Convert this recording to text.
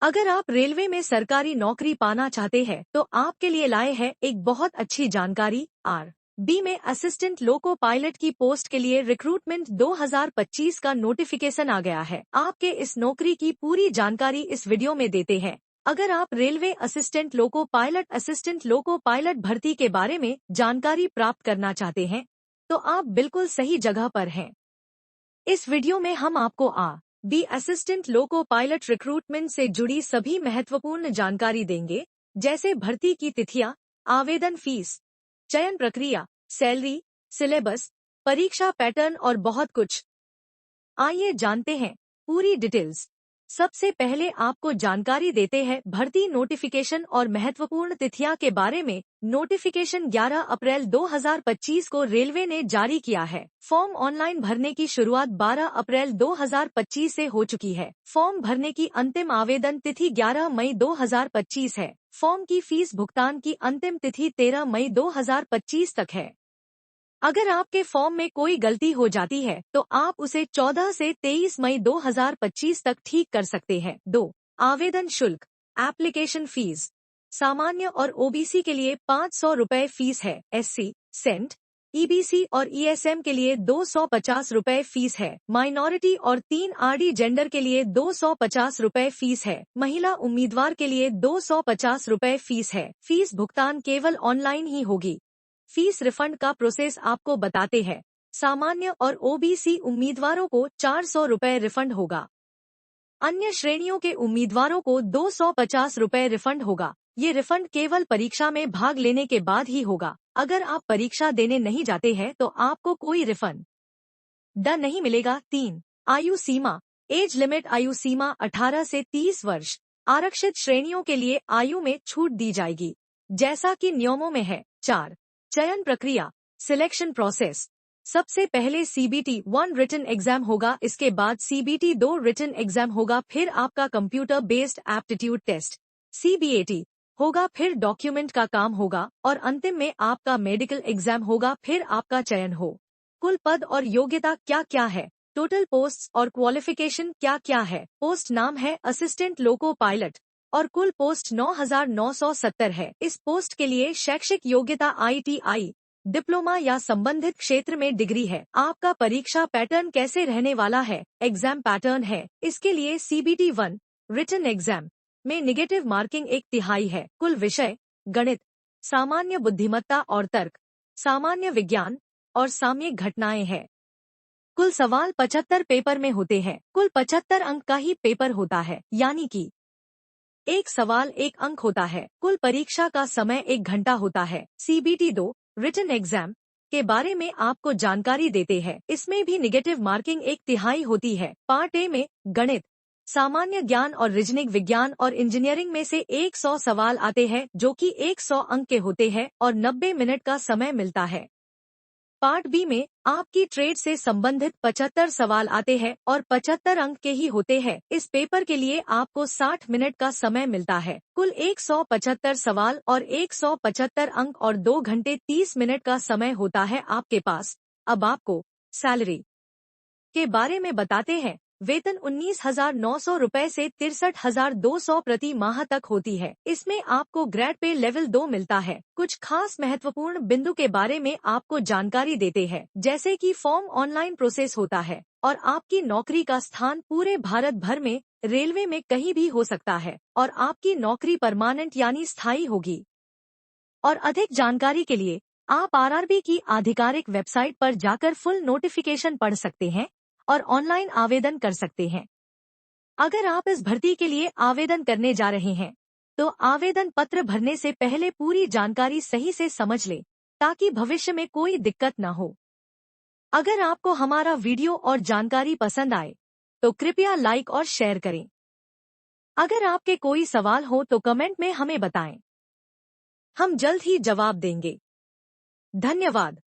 अगर आप रेलवे में सरकारी नौकरी पाना चाहते हैं तो आपके लिए लाए हैं एक बहुत अच्छी जानकारी। बी में असिस्टेंट लोको पायलट की पोस्ट के लिए रिक्रूटमेंट 2025 का नोटिफिकेशन आ गया है। आपके इस नौकरी की पूरी जानकारी इस वीडियो में देते हैं। अगर आप रेलवे असिस्टेंट लोको पायलट भर्ती के बारे में जानकारी प्राप्त करना चाहते हैं तो आप बिल्कुल सही जगह पर हैं। इस वीडियो में हम आपको बी असिस्टेंट लोको पायलट रिक्रूटमेंट से जुड़ी सभी महत्वपूर्ण जानकारी देंगे, जैसे भर्ती की तिथियां, आवेदन फीस, चयन प्रक्रिया, सैलरी, सिलेबस, परीक्षा पैटर्न और बहुत कुछ। आइए जानते हैं पूरी डिटेल्स। सबसे पहले आपको जानकारी देते हैं भर्ती नोटिफिकेशन और महत्वपूर्ण तिथियां के बारे में। नोटिफिकेशन 11 अप्रैल 2025 को रेलवे ने जारी किया है। फॉर्म ऑनलाइन भरने की शुरुआत 12 अप्रैल 2025 से हो चुकी है। फॉर्म भरने की अंतिम आवेदन तिथि 11 मई 2025 है। फॉर्म की फीस भुगतान की अंतिम तिथि 13 मई 2025 तक है। अगर आपके फॉर्म में कोई गलती हो जाती है तो आप उसे 14 से 23 मई 2025 तक ठीक कर सकते हैं। 2. आवेदन शुल्क, एप्लीकेशन फीस। सामान्य और ओबीसी के लिए 500 रुपए फीस है। एससी, सेंट, ईबीसी और ईएसएम के लिए 250 रुपए फीस है। माइनॉरिटी और 3 आरडी जेंडर के लिए 250 रुपए फीस है। महिला उम्मीदवार के लिए 250 रुपए फीस है। फीस भुगतान केवल ऑनलाइन ही होगी। फीस रिफंड का प्रोसेस आपको बताते हैं। सामान्य और ओबीसी उम्मीदवारों को 400 रुपए रिफंड होगा। अन्य श्रेणियों के उम्मीदवारों को 250 रुपए रिफंड होगा। ये रिफंड केवल परीक्षा में भाग लेने के बाद ही होगा। अगर आप परीक्षा देने नहीं जाते हैं तो आपको कोई रिफंड नहीं मिलेगा। 3. आयु सीमा, एज लिमिट। आयु सीमा 18 से 30 वर्ष। आरक्षित श्रेणियों के लिए आयु में छूट दी जाएगी, जैसा कि नियमों में है। 4. चयन प्रक्रिया, सिलेक्शन प्रोसेस। सबसे पहले CBT 1 रिटन एग्जाम होगा, इसके बाद CBT 2 रिटन एग्जाम होगा, फिर आपका computer based aptitude test CBAT होगा, फिर डॉक्यूमेंट का काम होगा और अंतिम में आपका मेडिकल एग्जाम होगा, फिर आपका चयन हो। कुल पद और योग्यता क्या क्या है, टोटल पोस्ट्स और क्वालिफिकेशन क्या क्या है। पोस्ट नाम है असिस्टेंट लोको पायलट और कुल पोस्ट 9,970 है। इस पोस्ट के लिए शैक्षिक योग्यता ITI, डिप्लोमा या संबंधित क्षेत्र में डिग्री है। आपका परीक्षा पैटर्न कैसे रहने वाला है। एग्जाम पैटर्न है, इसके लिए CBT 1 रिटन एग्जाम में निगेटिव मार्किंग 1/3 है। कुल विषय गणित, सामान्य बुद्धिमत्ता और तर्क, सामान्य विज्ञान और सामयिक घटनाएं हैं। कुल सवाल 75 पेपर में होते हैं। कुल 75 अंक का ही पेपर होता है, यानी कि एक सवाल 1 अंक होता है। कुल परीक्षा का समय 1 घंटा होता है। CBT 2 रिटन एग्जाम के बारे में आपको जानकारी देते हैं। इसमें भी निगेटिव मार्किंग 1/3 होती है। पार्ट ए में गणित, सामान्य ज्ञान और रीजनिंग, विज्ञान और इंजीनियरिंग में से 100 सवाल आते हैं जो कि 100 अंक के होते हैं और 90 मिनट का समय मिलता है। पार्ट बी में आपकी ट्रेड से संबंधित 75 सवाल आते हैं और 75 अंक के ही होते हैं। इस पेपर के लिए आपको 60 मिनट का समय मिलता है। कुल 175 सवाल और 175 अंक और 2 घंटे 30 मिनट का समय होता है आपके पास। अब आपको सैलरी के बारे में बताते हैं। वेतन 19,900 रुपए से 63,200 प्रति माह तक होती है। इसमें आपको ग्रेड पे लेवल 2 मिलता है। कुछ खास महत्वपूर्ण बिंदु के बारे में आपको जानकारी देते हैं, जैसे कि फॉर्म ऑनलाइन प्रोसेस होता है और आपकी नौकरी का स्थान पूरे भारत भर में रेलवे में कहीं भी हो सकता है और आपकी नौकरी परमानेंट यानी स्थायी होगी। और अधिक जानकारी के लिए आप RRB की आधिकारिक वेबसाइट पर जाकर फुल नोटिफिकेशन पढ़ सकते हैं और ऑनलाइन आवेदन कर सकते हैं। अगर आप इस भर्ती के लिए आवेदन करने जा रहे हैं तो आवेदन पत्र भरने से पहले पूरी जानकारी सही से समझ लें ताकि भविष्य में कोई दिक्कत न हो। अगर आपको हमारा वीडियो और जानकारी पसंद आए तो कृपया लाइक और शेयर करें। अगर आपके कोई सवाल हो तो कमेंट में हमें बताएं, हम जल्द ही जवाब देंगे। धन्यवाद।